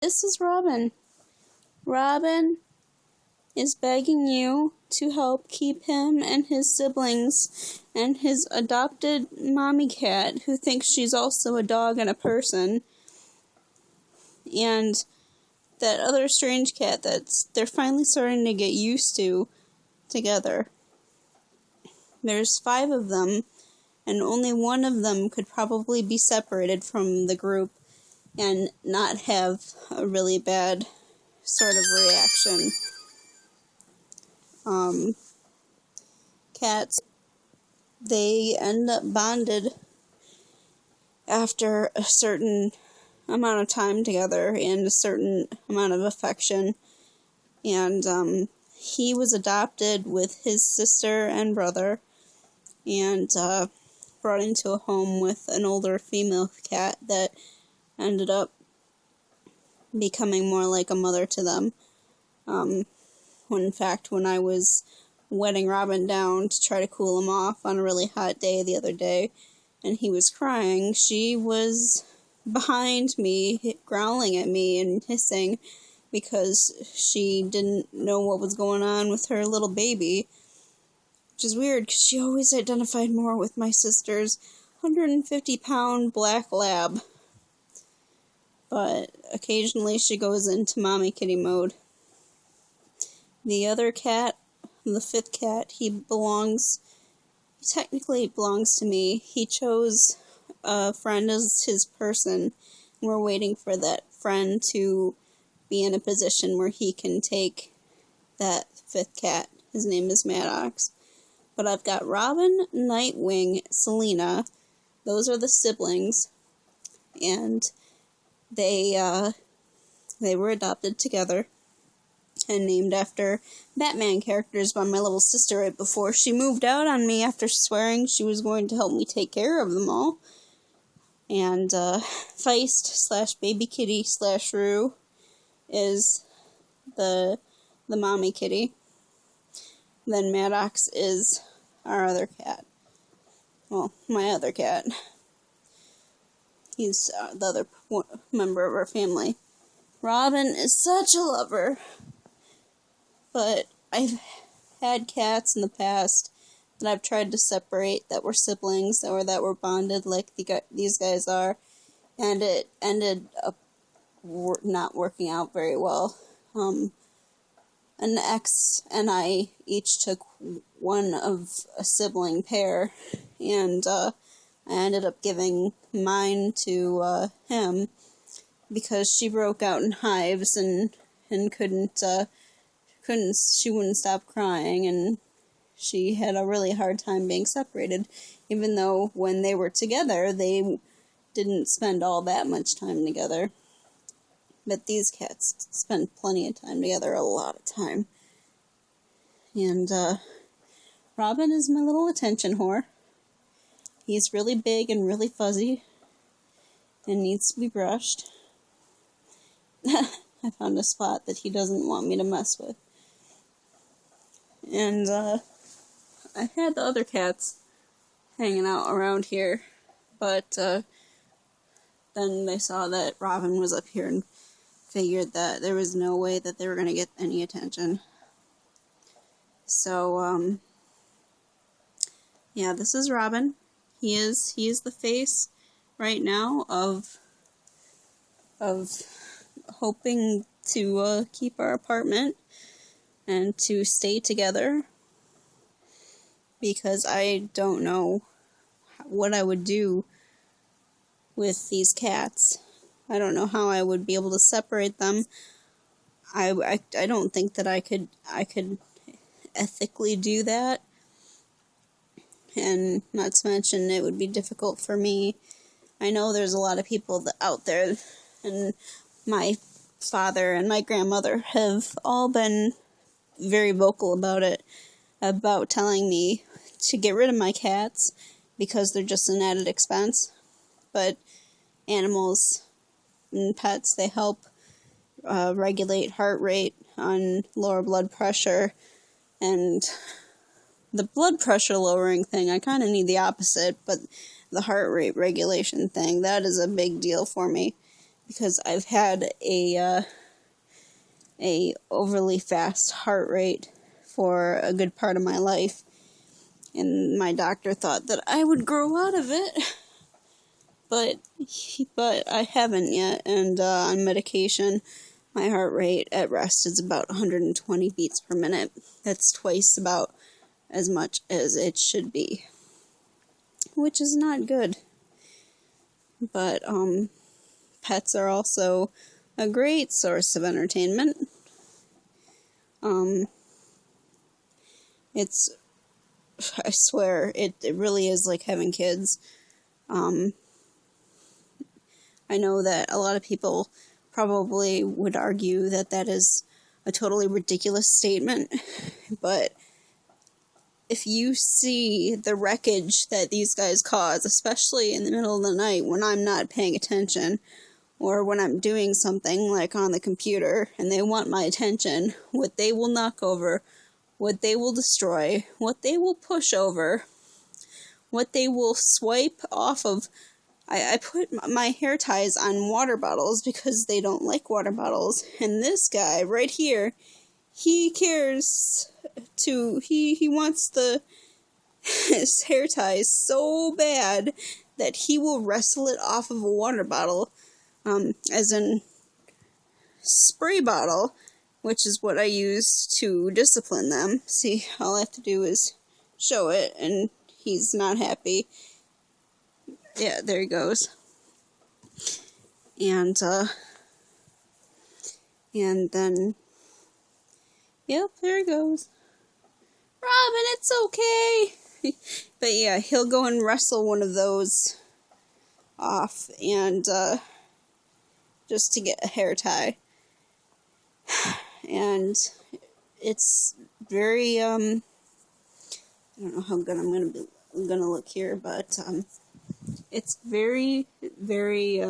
This is Robin. Robin is begging you to help keep him and his siblings and his adopted mommy cat, who thinks she's also a dog and a person, and that other strange cat they're finally starting to get used to together. There's 5 of them, and only one of them could probably be separated from the group and not have a really bad sort of reaction. Cats, they end up bonded after a certain amount of time together and a certain amount of affection. And he was adopted with his sister and brother and brought into a home with an older female cat that ended up becoming more like a mother to them. When in fact, when I was wetting Robin down to try to cool him off on a really hot day the other day, and he was crying, she was behind me, growling at me and hissing because she didn't know what was going on with her little baby, which is weird because she always identified more with my sister's 150-pound black lab. But occasionally she goes into mommy kitty mode. The other cat, the 5th cat, he technically belongs to me. He chose a friend as his person, and we're waiting for that friend to be in a position where he can take that 5th cat. His name is Maddox. But I've got Robin, Nightwing, Selena. Those are the siblings, and they were adopted together and named after Batman characters by my little sister right before she moved out on me after swearing she was going to help me take care of them all. And Feist / baby kitty / Rue is the mommy kitty. Then Maddox is our other cat. Well, my other cat. He's the other member of our family. Robin is such a lover. But I've had cats in the past that I've tried to separate that were siblings or that were bonded like these guys are. And it ended up not working out very well. An ex and I each took one of a sibling pair, and I ended up giving mine to him because she broke out in hives and she wouldn't stop crying, and she had a really hard time being separated, even though when they were together they didn't spend all that much time together. But these cats spend plenty of time together, a lot of time. And Robin is my little attention whore. He's really big and really fuzzy and needs to be brushed. I found a spot that he doesn't want me to mess with. And I had the other cats hanging out around here, but then they saw that Robin was up here and figured that there was no way that they were going to get any attention. So, yeah, this is Robin. He is the face right now of hoping to keep our apartment and to stay together, because I don't know what I would do with these cats. I don't know how I would be able to separate them. I don't think that I could ethically do that, and not to mention it would be difficult for me. I know there's a lot of people out there, and my father and my grandmother have all been very vocal about it, about telling me to get rid of my cats because they're just an added expense. But animals and pets, they help regulate heart rate, on lower blood pressure, and the blood pressure lowering thing, I kind of need the opposite, but the heart rate regulation thing, that is a big deal for me, because I've had a overly fast heart rate for a good part of my life, and my doctor thought that I would grow out of it, but I haven't yet, and on medication, my heart rate at rest is about 120 beats per minute. That's twice about as much as it should be, which is not good. But pets are also a great source of entertainment. I swear, it really is like having kids. I know that a lot of people probably would argue that that is a totally ridiculous statement, but if you see the wreckage that these guys cause, especially in the middle of the night when I'm not paying attention, or when I'm doing something like on the computer and they want my attention, what they will knock over, what they will destroy, what they will push over, what they will swipe off of. I put my hair ties on water bottles because they don't like water bottles, and this guy right here, he cares to, he wants his hair ties so bad that he will wrestle it off of a water bottle, as in spray bottle, which is what I use to discipline them. See, all I have to do is show it, and he's not happy. Yeah, there he goes. And then, yep, there he goes. Robin, it's okay. But yeah, he'll go and wrestle one of those off, and, just to get a hair tie. And it's very, I don't know how good I'm gonna look here, but, it's very, very,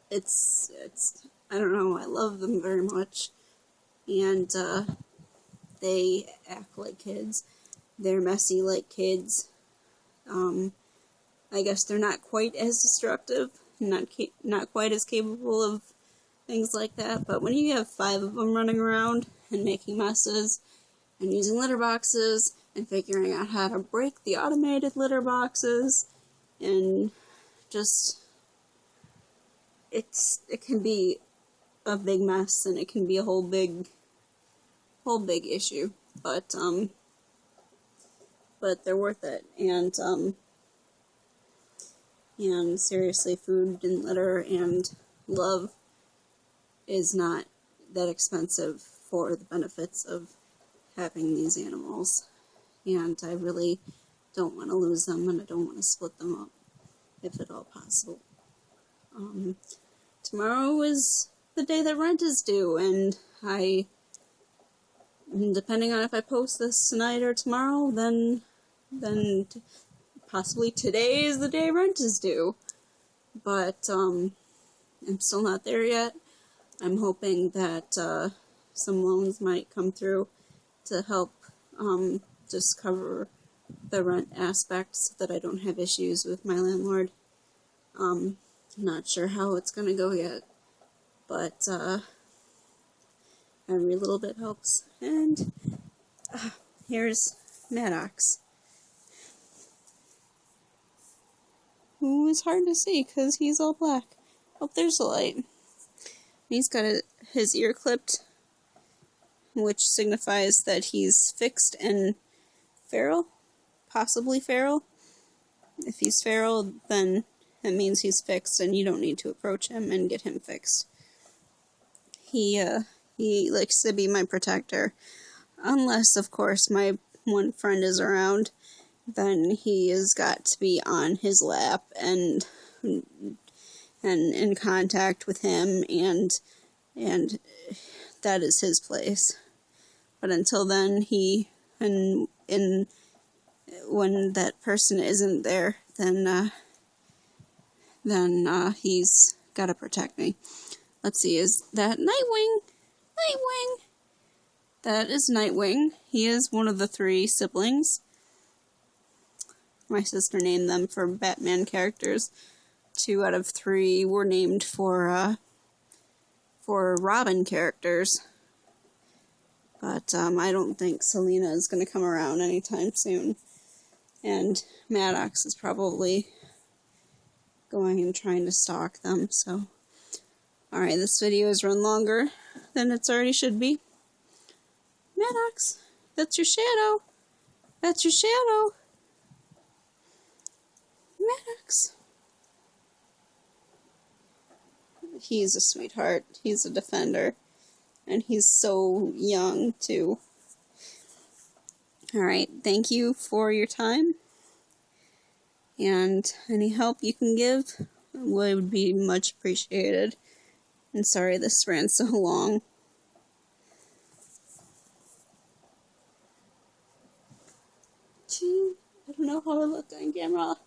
it's, I don't know, I love them very much, and, they act like kids, they're messy like kids. I guess they're not quite as destructive, not quite as capable of things like that, but when you have 5 of them running around and making messes, and using litter boxes, and figuring out how to break the automated litter boxes, and just, it can be a big mess, and it can be a whole big issue, but they're worth it, and seriously, food and litter and love is not that expensive for the benefits of having these animals, and I really don't want to lose them, and I don't want to split them up, if at all possible. Tomorrow is the day that rent is due, and depending on if I post this tonight or tomorrow, then possibly today is the day rent is due, but, I'm still not there yet. I'm hoping that, some loans might come through to help, just cover the rent aspects so that I don't have issues with my landlord. I'm not sure how it's gonna go yet, but, every little bit helps. And here's Maddox, who is hard to see because he's all black. Oh, there's a light. He's got his ear clipped, which signifies that he's fixed and feral, possibly feral. If he's feral, then it means he's fixed, and you don't need to approach him and get him fixed. He likes to be my protector, unless, of course, my one friend is around. Then he has got to be on his lap and in contact with him, and that is his place. But until then, when that person isn't there, then he's got to protect me. Let's see, is that Nightwing? Nightwing! That is Nightwing. He is one of the 3 siblings. My sister named them for Batman characters. 2 out of 3 were named for Robin characters. But I don't think Selena is going to come around anytime soon. And Maddox is probably going and trying to stalk them, so. Alright, this video has run longer than it already should be. Maddox, that's your shadow. That's your shadow. Maddox. He's a sweetheart. He's a defender. And he's so young, too. Alright, thank you for your time. And any help you can give would be much appreciated. And sorry this ran so long. Gee, I don't know how I look on camera.